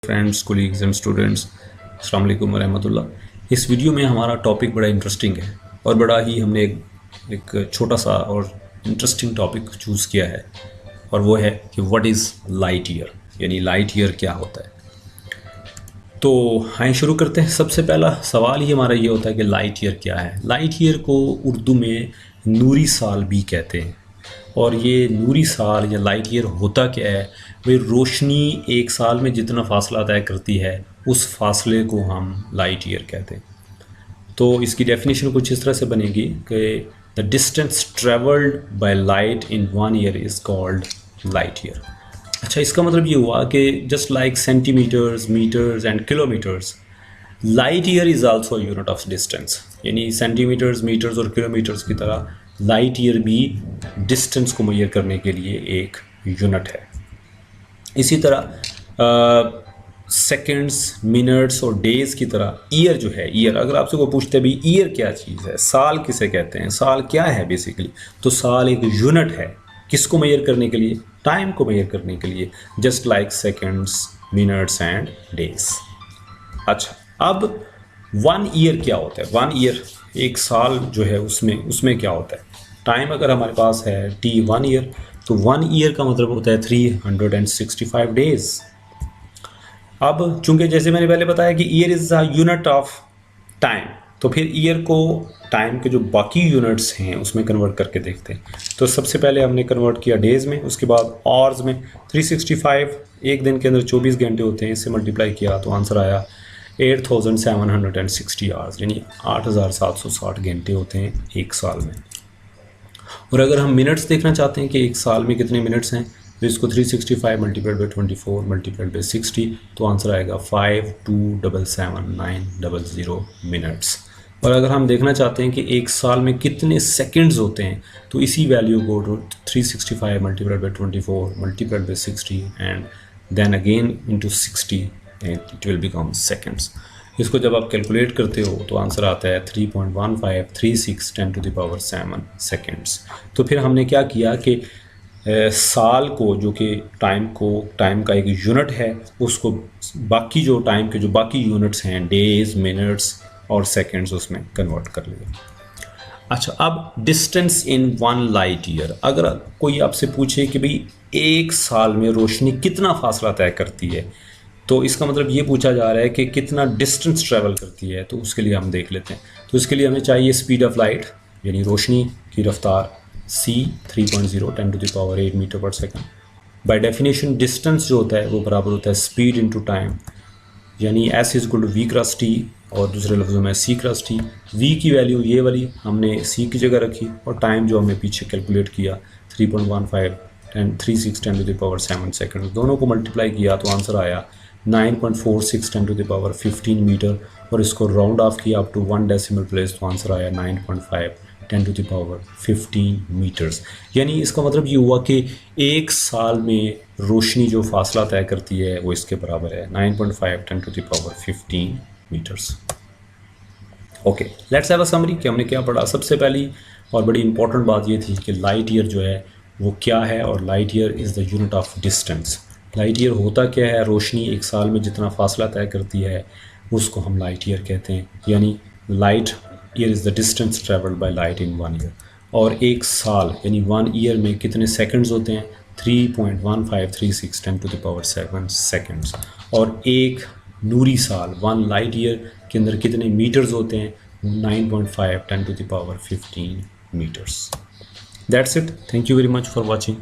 Friends, colleagues and students, अस्सलाम वालेकुम रहमतुल्लाह। इस वीडियो में हमारा टॉपिक बड़ा इंटरेस्टिंग है और बड़ा ही हमने एक छोटा सा और इंटरेस्टिंग टॉपिक चूज़ किया है और वो है कि व्हाट इज़ लाइट ईयर, यानी लाइट ईयर क्या होता है। तो आइए शुरू करते हैं। सबसे पहला सवाल ही हमारा ये होता है कि लाइट ईयर क्या है। लाइट ईयर को उर्दू में नूरी साल भी कहते हैं और ये नूरी साल या लाइट ईयर होता क्या है, भाई रोशनी एक साल में जितना फासला तय करती है उस फासले को हम लाइट ईयर कहते हैं। तो इसकी डेफिनेशन कुछ इस तरह से बनेगी कि the distance travelled by light in 1 year is called light year. अच्छा, इसका मतलब ये हुआ कि just like centimetres, metres and kilometres, light year is also unit of distance. यानी सेंटीमीटर्स, मीटर्स और किलोमीटर्स की तरह लाइट ईयर भी डिस्टेंस को मेजर करने के लिए एक यूनिट है। इसी तरह सेकंड्स, मिनट्स और डेज़ की तरह ईयर जो है, ईयर अगर आपसे कोई पूछते हैं भी ईयर क्या चीज़ है, साल किसे कहते हैं, साल क्या है बेसिकली, तो साल एक यूनिट है किसको मेजर करने के लिए, टाइम को मेजर करने के लिए, just like seconds, minutes and days. अच्छा, अब 1 ईयर क्या होता है। 1 ईयर, एक साल जो है उसमें क्या होता है। टाइम अगर हमारे पास है टी 1 ईयर, तो 1 ईयर का मतलब होता है 365 डेज। अब चूंकि जैसे मैंने पहले बताया कि year is a unit of time, तो फिर ईयर को टाइम के जो बाकी यूनिट्स हैं उसमें कन्वर्ट करके देखते हैं। तो सबसे पहले हमने कन्वर्ट किया डेज़ में, उसके बाद आवर्स में। 365 एक दिन के अंदर 24 घंटे होते हैं, इससे मल्टीप्लाई किया तो आंसर आया 8760 आवर्स, यानी 8760 घंटे होते हैं एक साल में। और अगर हम मिनट्स देखना चाहते हैं कि एक साल में कितने मिनट्स हैं, तो इसको 365 मल्टीप्लाइड बाई 24 मल्टीप्लाइड बाई 60, तो आंसर आएगा 5277900 मिनट्स। और अगर हम देखना चाहते हैं कि एक साल में कितने सेकंड्स होते हैं, तो इसी वैल्यू को 365 multiplied by 24 multiplied by 60 and then again into 60, it will become seconds. इसको जब आप कैलकुलेट करते हो तो आंसर आता है 3.1536 10 to the power 7 सेकेंड्स। तो फिर हमने क्या किया कि साल को, जो कि टाइम का एक यूनिट है, उसको बाकी जो टाइम के जो बाकी यूनिट्स हैं, डेज, मिनट्स और सेकेंड्स, उसमें कन्वर्ट कर लिया। अच्छा, अब डिस्टेंस इन 1 लाइट ईयर। अगर कोई आपसे पूछे कि भाई एक साल में रोशनी कितना फासला तय करती है, तो इसका मतलब ये पूछा जा रहा है कि कितना डिस्टेंस ट्रैवल करती है, तो उसके लिए हम देख लेते हैं। तो इसके लिए हमें चाहिए स्पीड ऑफ लाइट, यानी रोशनी की रफ्तार c 3.0 10 to the power 8 metre पर सेकंड। बाय डेफिनेशन डिस्टेंस जो होता है वो बराबर होता है स्पीड इनटू टाइम, यानी s is equal to v cross t, और दूसरे लफ्ज़ों में c क्रॉस t। v की वैल्यू ये वाली हमने c की जगह रखी और टाइम जो हमने पीछे कैलकुलेट किया 3.1536 10 to the power 7 सेकंड, दोनों को मल्टीप्लाई किया तो आंसर आया 9.46 10 to the power 15 मीटर, और इसको राउंड ऑफ किया अप टू 1 डेसिमल प्लेस तो आंसर आया 9.5 10 to the power 15 मीटर्स। यानी इसका मतलब ये हुआ कि एक साल में रोशनी जो फासला तय करती है वो इसके बराबर है 9.5 10 to the power 15 metres. Okay, let's have a summary कि हमने क्या पढ़ा। सबसे पहली और बड़ी इंपॉर्टेंट बात ये थी कि लाइट ईयर जो है वो क्या है, और light year is the unit of distance. Light year होता क्या है, रोशनी एक साल में जितना फासला तय करती है उसको हम लाइट ईयर कहते हैं, यानी light year is the distance travelled by light in 1 year. और एक साल यानी 1 ईयर में कितने सेकंड्स होते हैं, 3.1536 10 to the power 7 सेकंड्स। और एक नूरी साल 1 लाइट ईयर के अंदर कितने मीटर्स होते हैं, 9.5 10 to the power 15 metres. That's it, thank you very much for watching.